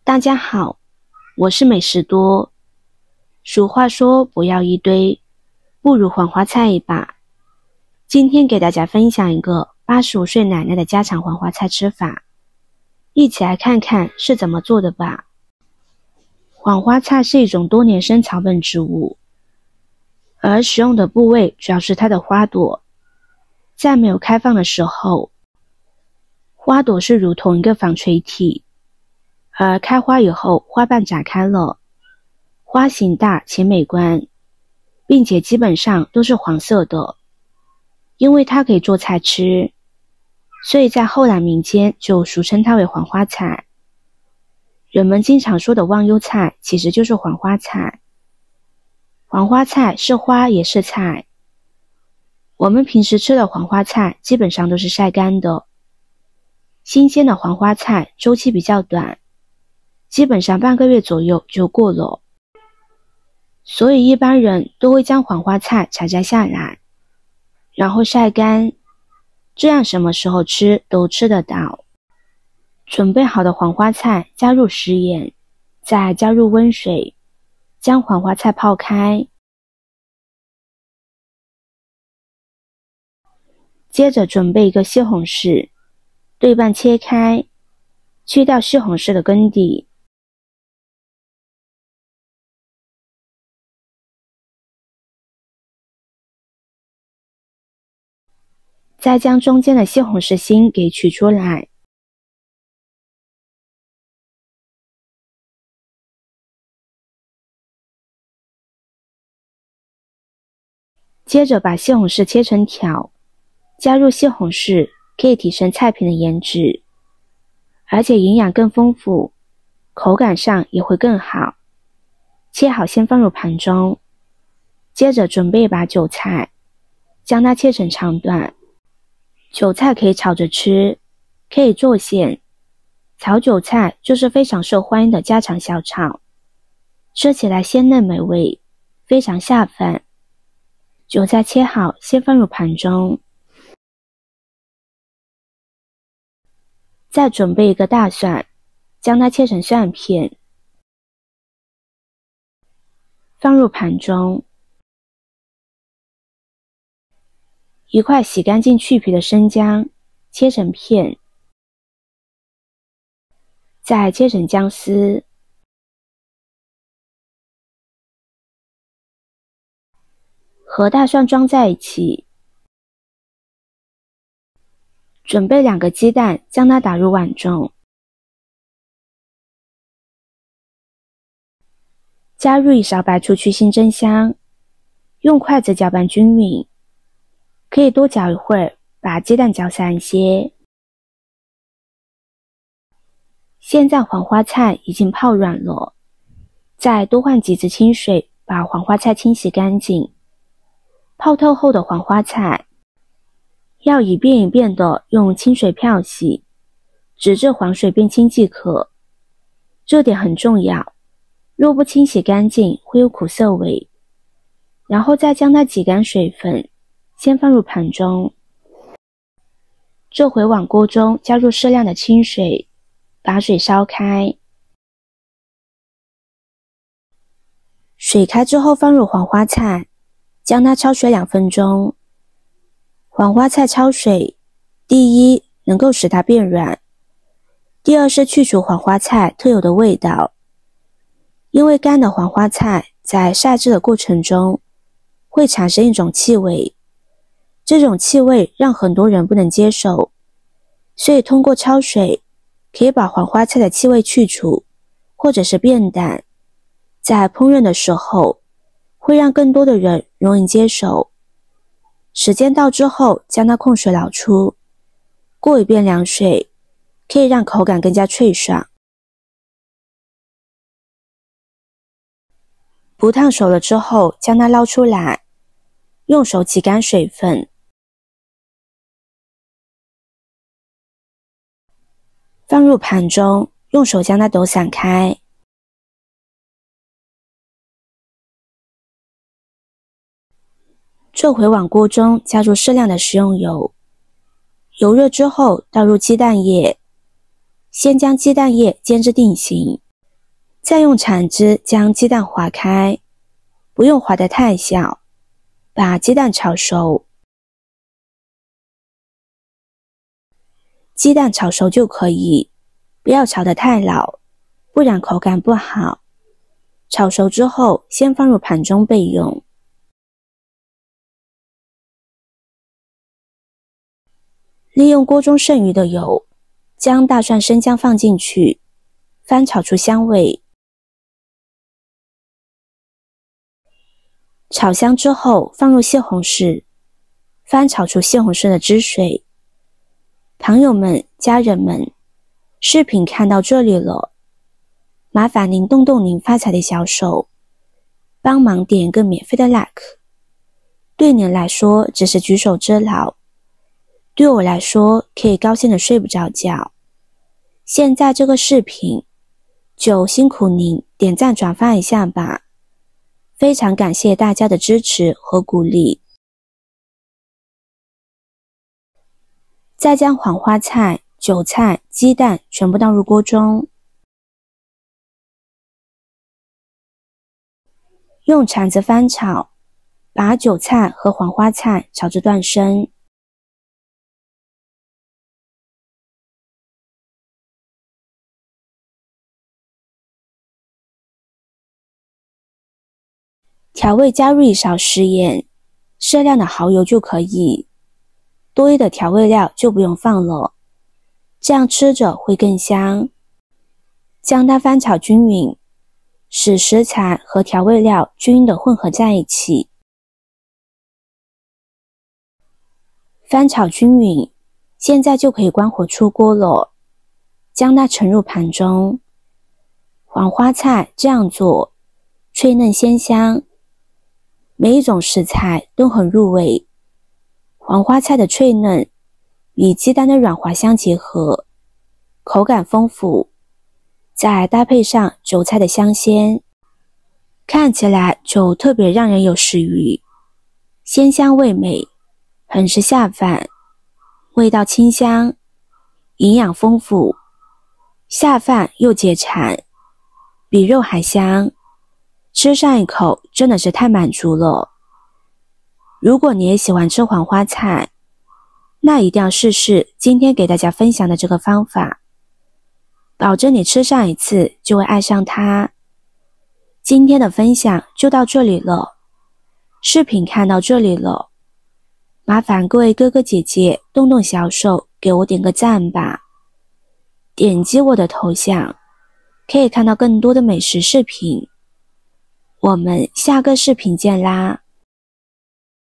大家好，我是美食多。俗话说不要一堆，不如黄花菜一把。今天给大家分享一个85岁奶奶的家常黄花菜吃法，一起来看看是怎么做的吧。黄花菜是一种多年生草本植物，而使用的部位主要是它的花朵。在没有开放的时候，花朵是如同一个纺锤体，而开花以后，花瓣展开了，花型大且美观，并且基本上都是黄色的。因为它可以做菜吃，所以在后来民间就俗称它为黄花菜。人们经常说的忘忧菜其实就是黄花菜。黄花菜是花也是菜。我们平时吃的黄花菜基本上都是晒干的。新鲜的黄花菜周期比较短，基本上半个月左右就过了。所以一般人都会将黄花菜采摘下来，然后晒干，这样什么时候吃都吃得到。准备好的黄花菜加入食盐，再加入温水，将黄花菜泡开。接着准备一个西红柿，对半切开，去掉西红柿的根底。再将中间的西红柿心给取出来。接着把西红柿切成条，加入西红柿可以提升菜品的颜值，而且营养更丰富，口感上也会更好。切好先放入盘中。接着准备一把韭菜，将它切成长段。韭菜可以炒着吃，可以做馅。炒韭菜就是非常受欢迎的家常小炒，吃起来鲜嫩美味，非常下饭。韭菜切好先放入盘中。再准备一个大蒜，将它切成蒜片，放入盘中。一块洗干净去皮的生姜，切成片，再切成姜丝。和大蒜装在一起。准备2个鸡蛋，将它打入碗中。加入1勺白醋去腥增香，用筷子搅拌均匀。可以多搅一会儿，把鸡蛋搅散一些。现在黄花菜已经泡软了，再多换几支清水，把黄花菜清洗干净。泡透后的黄花菜要一遍一遍的用清水漂洗，直至黄水变清即可。这点很重要，若不清洗干净会有苦涩味。然后再将它挤干水分，先放入盘中。这回往锅中加入适量的清水，把水烧开。水开之后放入黄花菜，将它焯水2分钟。黄花菜焯水，第一能够使它变软，第二是去除黄花菜特有的味道。因为干的黄花菜在晒制的过程中会产生一种气味，这种气味让很多人不能接受，所以通过焯水可以把黄花菜的气味去除，或者是变淡，在烹饪的时候会让更多的人容易接受。时间到之后将它控水捞出，过一遍凉水，可以让口感更加脆爽。不烫熟了之后将它捞出来，用手挤干水分。放入盘中，用手将它抖散开。这回往锅中加入适量的食用油，油热之后倒入鸡蛋液，先将鸡蛋液煎至定型，再用铲子将鸡蛋划开，不用划得太小，把鸡蛋炒熟。鸡蛋炒熟就可以，不要炒得太老，不然口感不好。炒熟之后，先放入盘中备用。利用锅中剩余的油，将大蒜、生姜放进去，翻炒出香味。炒香之后，放入西红柿，翻炒出西红柿的汁水。朋友们、家人们，视频看到这里了，麻烦您动动您发财的小手，帮忙点个免费的 like。对您来说只是举手之劳，对我来说可以高兴的睡不着觉。现在这个视频就辛苦您点赞转发一下吧，非常感谢大家的支持和鼓励。再将黄花菜、韭菜、鸡蛋全部倒入锅中，用铲子翻炒，把韭菜和黄花菜炒至断生。调味加入1勺食盐，适量的蚝油就可以，多余的调味料就不用放了，这样吃着会更香。将它翻炒均匀，使食材和调味料均匀的混合在一起。翻炒均匀，现在就可以关火出锅了，将它盛入盘中。黄花菜这样做，脆嫩鲜香，每一种食材都很入味。黄花菜的脆嫩与鸡蛋的软滑相结合，口感丰富，再搭配上韭菜的香鲜，看起来就特别让人有食欲，鲜香味美，很是下饭，味道清香，营养丰富，下饭又解馋，比肉还香，吃上一口真的是太满足了。如果你也喜欢吃黄花菜，那一定要试试今天给大家分享的这个方法，保证你吃上一次就会爱上它。今天的分享就到这里了，视频看到这里了，麻烦各位哥哥姐姐动动小手给我点个赞吧。点击我的头像，可以看到更多的美食视频。我们下个视频见啦！